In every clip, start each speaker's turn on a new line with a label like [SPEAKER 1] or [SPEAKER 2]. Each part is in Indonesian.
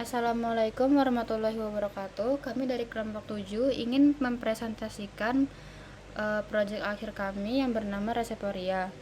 [SPEAKER 1] Assalamualaikum warahmatullahi wabarakatuh. Kami dari kelompok 7 ingin mempresentasikan proyek akhir kami yang bernama Reseporia.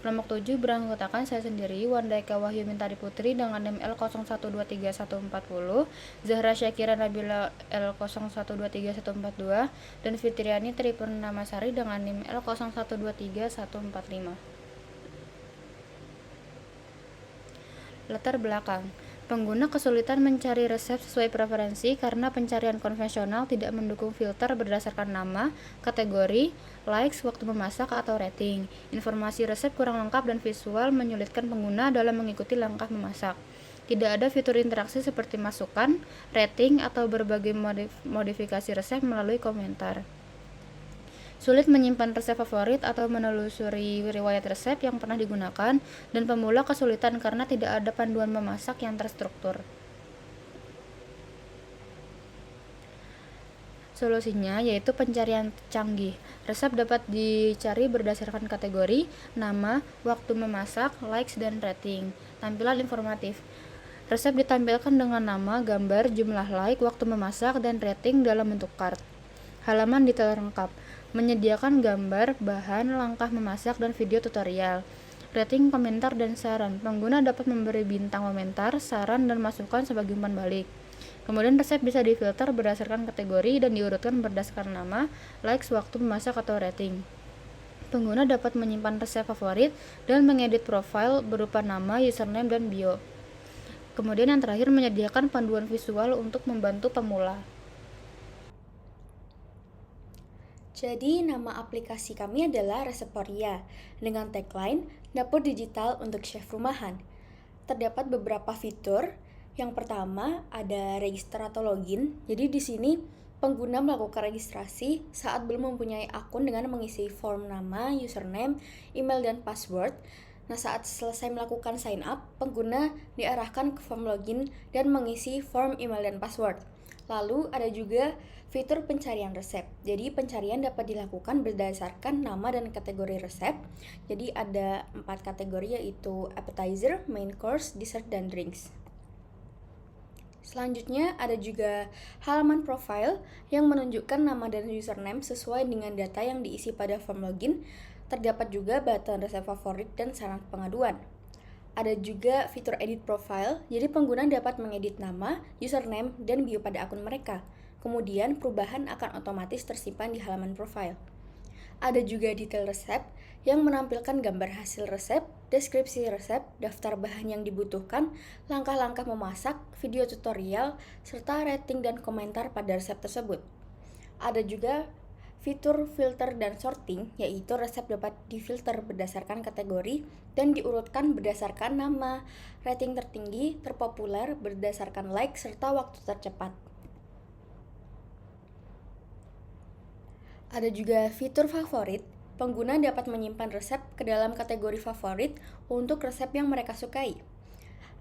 [SPEAKER 1] Kelompok 7 beranggotakan saya sendiri, Wandaika Wahyu Mintari Putri dengan NIM L023140, Zahra Syakira Nabila L01234142, dan Fitriani Tripurnamasari dengan NIM L01234145. Latar belakang. Pengguna kesulitan mencari resep sesuai preferensi karena pencarian konvensional tidak mendukung filter berdasarkan nama, kategori, likes, waktu memasak, atau rating. Informasi resep kurang lengkap dan visual menyulitkan pengguna dalam mengikuti langkah memasak. Tidak ada fitur interaksi seperti masukan, rating, atau berbagai modifikasi resep melalui komentar. Sulit menyimpan resep favorit atau menelusuri riwayat resep yang pernah digunakan, dan pemula kesulitan karena tidak ada panduan memasak yang terstruktur. Solusinya yaitu pencarian canggih. Resep dapat dicari berdasarkan kategori, nama, waktu memasak, likes, dan rating. Tampilan informatif. Resep ditampilkan dengan nama, gambar, jumlah like, waktu memasak, dan rating dalam bentuk card. Halaman detail lengkap. Menyediakan gambar, bahan, langkah memasak, dan video tutorial. Rating, komentar, dan saran. Pengguna dapat memberi bintang komentar, saran, dan masukan sebagai umpan balik. Kemudian resep bisa difilter berdasarkan kategori dan diurutkan berdasarkan nama, likes, waktu memasak, atau rating. Pengguna dapat menyimpan resep favorit dan mengedit profil berupa nama, username, dan bio. Kemudian yang terakhir menyediakan panduan visual untuk membantu pemula.
[SPEAKER 2] Jadi, nama aplikasi kami adalah Reseporia dengan tagline Dapur Digital untuk Chef Rumahan. Terdapat beberapa fitur. Yang pertama ada register atau login. Jadi di sini pengguna melakukan registrasi saat belum mempunyai akun dengan mengisi form nama, username, email, dan password. Nah, saat selesai melakukan sign up, pengguna diarahkan ke form login dan mengisi form email dan password. Lalu ada juga fitur pencarian resep. Jadi pencarian dapat dilakukan berdasarkan nama dan kategori resep. Jadi ada 4 kategori yaitu appetizer, main course, dessert, dan drinks. Selanjutnya ada juga halaman profile yang menunjukkan nama dan username sesuai dengan data yang diisi pada form login. Terdapat juga button resep favorit dan saran pengaduan. Ada juga fitur edit profile, jadi pengguna dapat mengedit nama, username, dan bio pada akun mereka. Kemudian perubahan akan otomatis tersimpan di halaman profile. Ada juga detail resep yang menampilkan gambar hasil resep, deskripsi resep, daftar bahan yang dibutuhkan, langkah-langkah memasak, video tutorial, serta rating dan komentar pada resep tersebut. Ada juga fitur filter dan sorting, yaitu resep dapat difilter berdasarkan kategori dan diurutkan berdasarkan nama, rating tertinggi, terpopuler, berdasarkan like, serta waktu tercepat. Ada juga fitur favorit. Pengguna dapat menyimpan resep ke dalam kategori favorit untuk resep yang mereka sukai.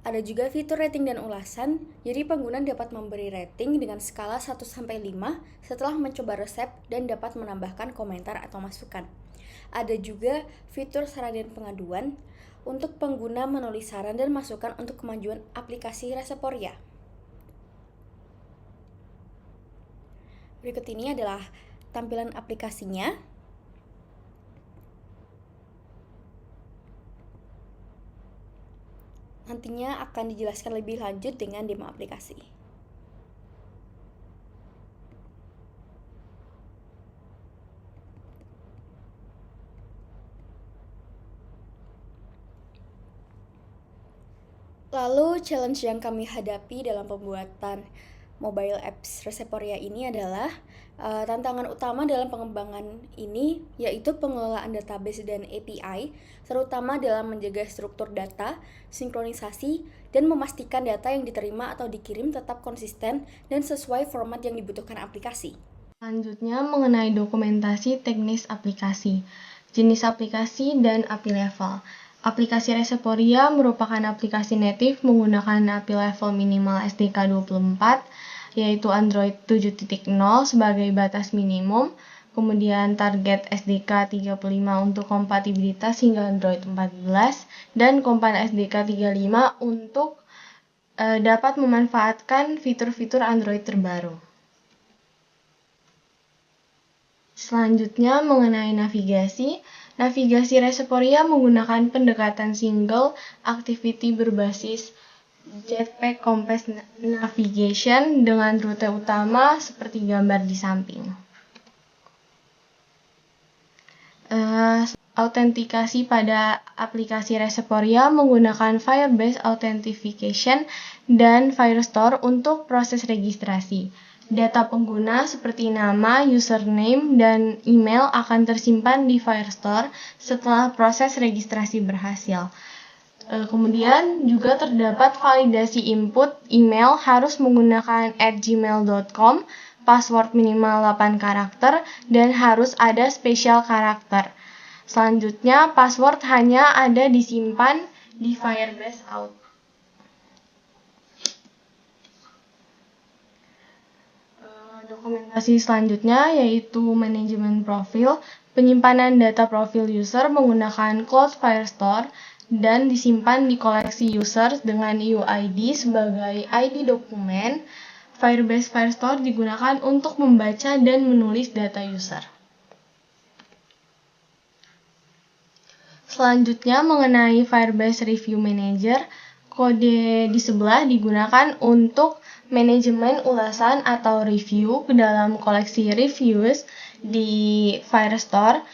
[SPEAKER 2] Ada juga fitur rating dan ulasan, jadi pengguna dapat memberi rating dengan skala 1-5 setelah mencoba resep dan dapat menambahkan komentar atau masukan. Ada juga fitur saran dan pengaduan untuk pengguna menulis saran dan masukan untuk kemajuan aplikasi Reseporia. Berikut ini adalah tampilan aplikasinya. Nantinya akan dijelaskan lebih lanjut dengan demo aplikasi. Lalu challenge yang kami hadapi dalam pembuatan mobile apps Reseporia ini adalah tantangan utama dalam pengembangan ini yaitu pengelolaan database dan API, terutama dalam menjaga struktur data, sinkronisasi, dan memastikan data yang diterima atau dikirim tetap konsisten dan sesuai format yang dibutuhkan aplikasi.
[SPEAKER 3] Selanjutnya mengenai dokumentasi teknis aplikasi, jenis aplikasi, dan API level. Aplikasi Reseporia merupakan aplikasi native menggunakan API level minimal SDK 24, yaitu Android 7.0 sebagai batas minimum, kemudian target SDK 35 untuk kompatibilitas hingga Android 14, dan Kompan SDK 35 untuk dapat memanfaatkan fitur-fitur Android terbaru. Selanjutnya mengenai navigasi. Navigasi Reseporia menggunakan pendekatan single activity berbasis Jetpack Compass Navigation dengan rute utama seperti gambar di samping. Autentikasi pada aplikasi Reseporia menggunakan Firebase Authentication dan Firestore untuk proses registrasi. Data pengguna seperti nama, username, dan email akan tersimpan di Firestore setelah proses registrasi berhasil. Kemudian juga terdapat validasi input email harus menggunakan @gmail.com, password minimal 8 karakter, dan harus ada spesial karakter. Selanjutnya, password hanya ada disimpan di Firebase Auth. Dokumentasi selanjutnya yaitu manajemen profil, penyimpanan data profil user menggunakan Cloud Firestore dan disimpan di koleksi user dengan UID sebagai ID dokumen. Firebase Firestore digunakan untuk membaca dan menulis data user. Selanjutnya mengenai Firebase Review Manager, kode di sebelah digunakan untuk manajemen ulasan atau review ke dalam koleksi reviews di Firestore.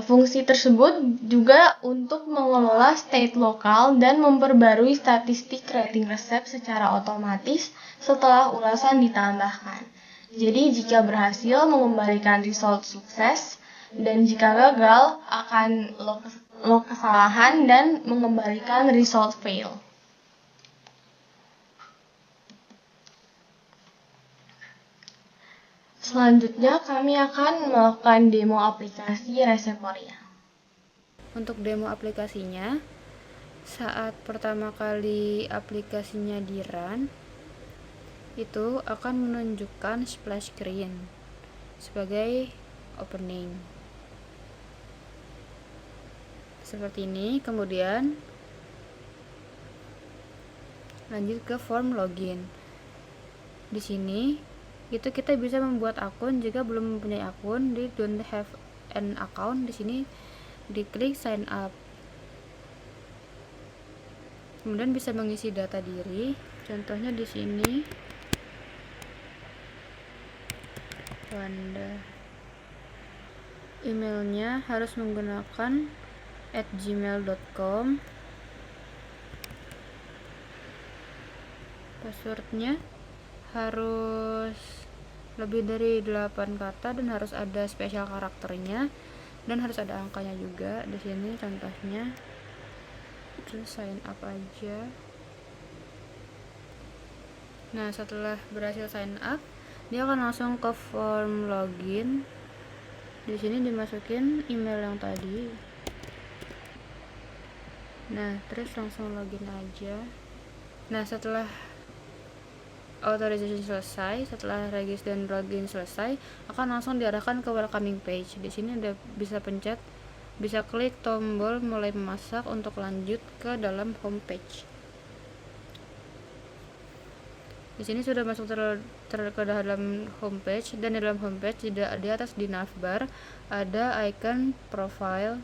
[SPEAKER 3] Fungsi tersebut juga untuk mengelola state lokal dan memperbarui statistik rating resep secara otomatis setelah ulasan ditambahkan. Jadi jika berhasil mengembalikan result sukses, dan jika gagal akan log kesalahan dan mengembalikan result fail. Selanjutnya kami akan melakukan demo aplikasi Reseporia.
[SPEAKER 1] Untuk demo aplikasinya, saat pertama kali aplikasinya di run, itu akan menunjukkan splash screen sebagai opening. Seperti ini, kemudian lanjut ke form login. Di sini itu kita bisa membuat akun jika belum mempunyai akun. Di don't have an account, di sini diklik sign up. Kemudian bisa mengisi data diri. Contohnya di sini Wanda. Emailnya harus menggunakan @gmail.com. Passwordnya harus lebih dari 8 kata dan harus ada spesial karakternya dan harus ada angkanya juga. Di sini contohnya, terus sign up aja. Nah, setelah berhasil sign up, dia akan langsung ke form login. Di sini dimasukin email yang tadi. Nah, terus langsung login aja. Nah, setelah authorization selesai, setelah register dan login selesai, akan langsung diarahkan ke welcoming page. Di sini udah bisa pencet, bisa klik tombol mulai memasak untuk lanjut ke dalam homepage. Di sini sudah masuk ke dalam homepage, dan di dalam homepage di atas di navbar ada icon profile.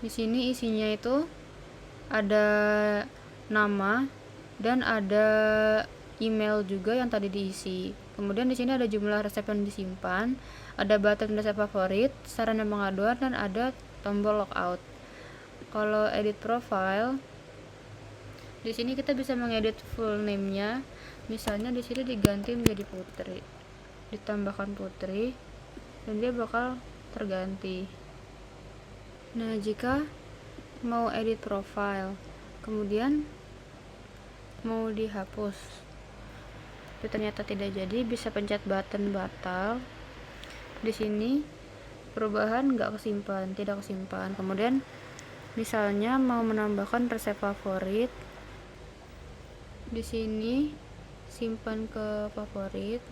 [SPEAKER 1] Di sini isinya itu ada nama dan ada email juga yang tadi diisi. Kemudian di sini ada jumlah resep yang disimpan, ada button resep favorit, saran dan pengaduan, dan ada tombol logout. Kalau edit profile, di sini kita bisa mengedit full name-nya. Misalnya di sini diganti menjadi Putri, ditambahkan Putri, dan dia bakal terganti. Nah, jika mau edit profile, kemudian mau dihapus, tapi ternyata tidak jadi, bisa pencet button batal. Di sini perubahan tidak kesimpan. Kemudian misalnya mau menambahkan resep favorit, di sini simpan ke favorit,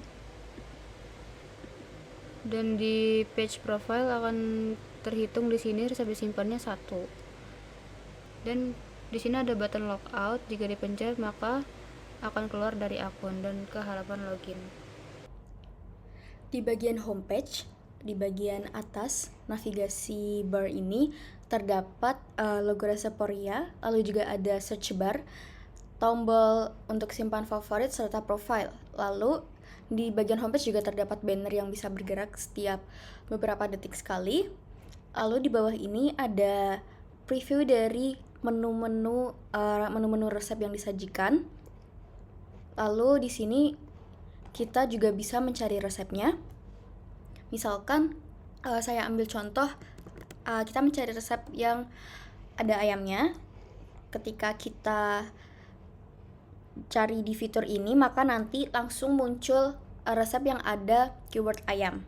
[SPEAKER 1] dan di page profile akan terhitung di sini resep disimpannya 1. Dan di sini ada button logout, jika dipencet maka akan keluar dari akun dan ke halaman login.
[SPEAKER 2] Di bagian homepage, di bagian atas navigasi bar ini terdapat logo Reseporia, lalu juga ada search bar, tombol untuk simpan favorit serta profile. Lalu di bagian homepage juga terdapat banner yang bisa bergerak setiap beberapa detik sekali. Lalu di bawah ini ada preview dari menu-menu resep yang disajikan. Lalu di sini kita juga bisa mencari resepnya. Misalkan saya ambil contoh, kita mencari resep yang ada ayamnya. Ketika kita cari di fitur ini, maka nanti langsung muncul resep yang ada keyword ayam.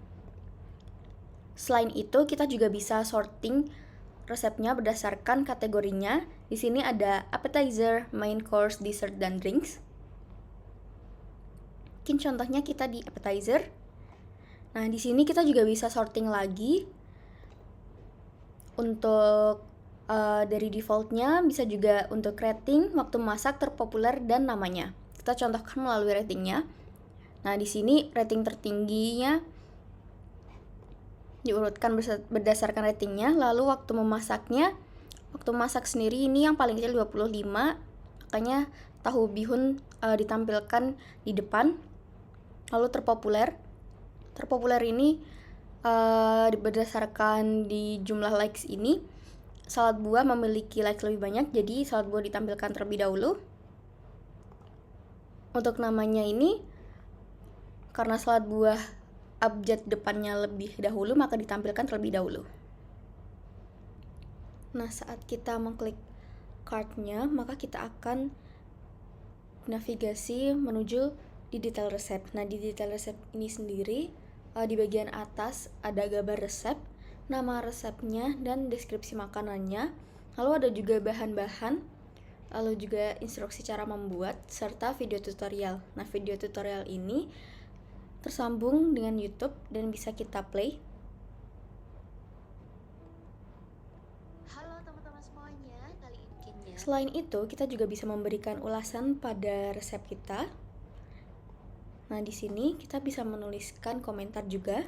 [SPEAKER 2] Selain itu, kita juga bisa sorting resepnya berdasarkan kategorinya. Di sini ada appetizer, main course, dessert, dan drinks. Mungkin contohnya kita di appetizer. Nah, di sini kita juga bisa sorting lagi. Untuk dari defaultnya bisa juga untuk rating, waktu masak, terpopuler, dan namanya. Kita contohkan melalui ratingnya. Nah, di sini rating tertingginya diurutkan berdasarkan ratingnya. Lalu waktu memasaknya, waktu masak sendiri ini yang paling kecil 25, makanya tahu bihun ditampilkan di depan. Lalu terpopuler ini berdasarkan di jumlah likes ini, salad buah memiliki likes lebih banyak, jadi salad buah ditampilkan terlebih dahulu. Untuk namanya ini, karena salad buah abjad depannya lebih dahulu, maka ditampilkan terlebih dahulu. Nah, saat kita mengklik cart-nya, maka kita akan navigasi menuju di detail resep. Nah, di detail resep ini sendiri, di bagian atas ada gambar resep, nama resepnya, dan deskripsi makanannya. Lalu ada juga bahan-bahan, lalu juga instruksi cara membuat, serta video tutorial. Nah, video tutorial ini tersambung dengan YouTube dan bisa kita play.
[SPEAKER 4] Halo teman-teman semuanya, kali ini
[SPEAKER 2] Selain itu, kita juga bisa memberikan ulasan pada resep kita. Nah, di sini kita bisa menuliskan komentar juga.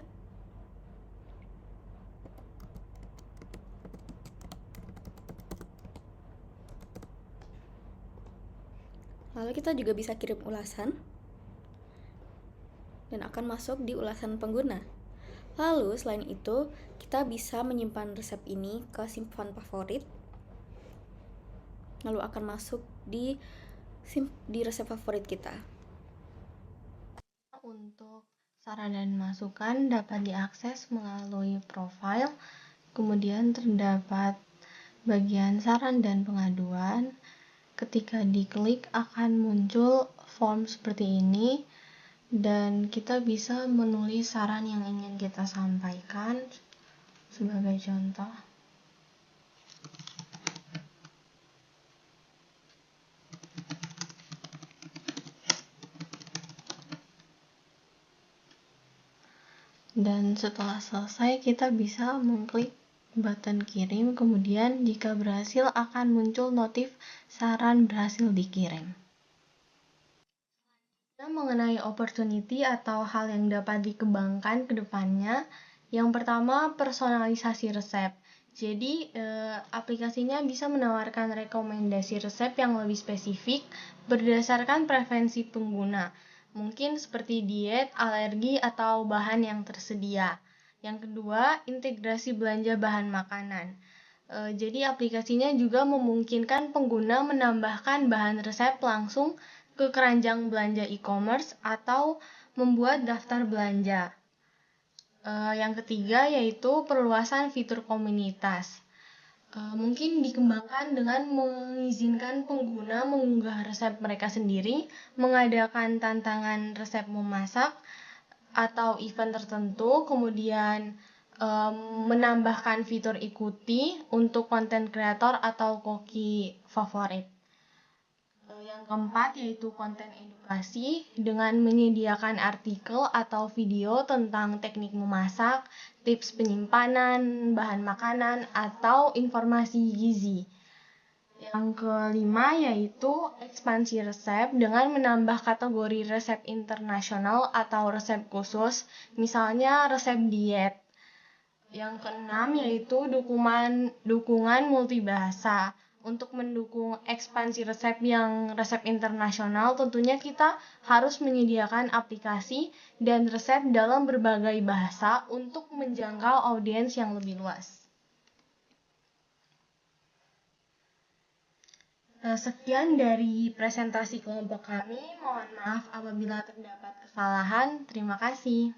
[SPEAKER 2] Lalu kita juga bisa kirim ulasan dan akan masuk di ulasan pengguna. Lalu selain itu, kita bisa menyimpan resep ini ke simpan favorit. Lalu akan masuk di resep favorit kita.
[SPEAKER 3] Untuk saran dan masukan dapat diakses melalui profile, kemudian terdapat bagian saran dan pengaduan. Ketika diklik akan muncul form seperti ini, dan kita bisa menulis saran yang ingin kita sampaikan. Sebagai contoh, dan setelah selesai kita bisa mengklik button kirim, kemudian jika berhasil akan muncul notif saran berhasil dikirim. Mengenai opportunity atau hal yang dapat dikembangkan ke depannya, yang pertama personalisasi resep. Jadi aplikasinya bisa menawarkan rekomendasi resep yang lebih spesifik berdasarkan preferensi pengguna. Mungkin seperti diet, alergi, atau bahan yang tersedia. Yang kedua, integrasi belanja bahan makanan. Jadi aplikasinya juga memungkinkan pengguna menambahkan bahan resep langsung ke keranjang belanja e-commerce atau membuat daftar belanja. Yang ketiga yaitu perluasan fitur komunitas. Mungkin dikembangkan dengan mengizinkan pengguna mengunggah resep mereka sendiri, mengadakan tantangan resep memasak atau event tertentu, kemudian menambahkan fitur ikuti untuk konten kreator atau koki favorit. Yang keempat yaitu konten edukasi dengan menyediakan artikel atau video tentang teknik memasak, tips penyimpanan bahan makanan, atau informasi gizi. Yang kelima yaitu ekspansi resep dengan menambah kategori resep internasional atau resep khusus, misalnya resep diet. Yang keenam yaitu dukungan multibahasa. Untuk mendukung ekspansi resep yang resep internasional, tentunya kita harus menyediakan aplikasi dan resep dalam berbagai bahasa untuk menjangkau audiens yang lebih luas. Sekian dari presentasi kelompok kami. Mohon maaf apabila terdapat kesalahan. Terima kasih.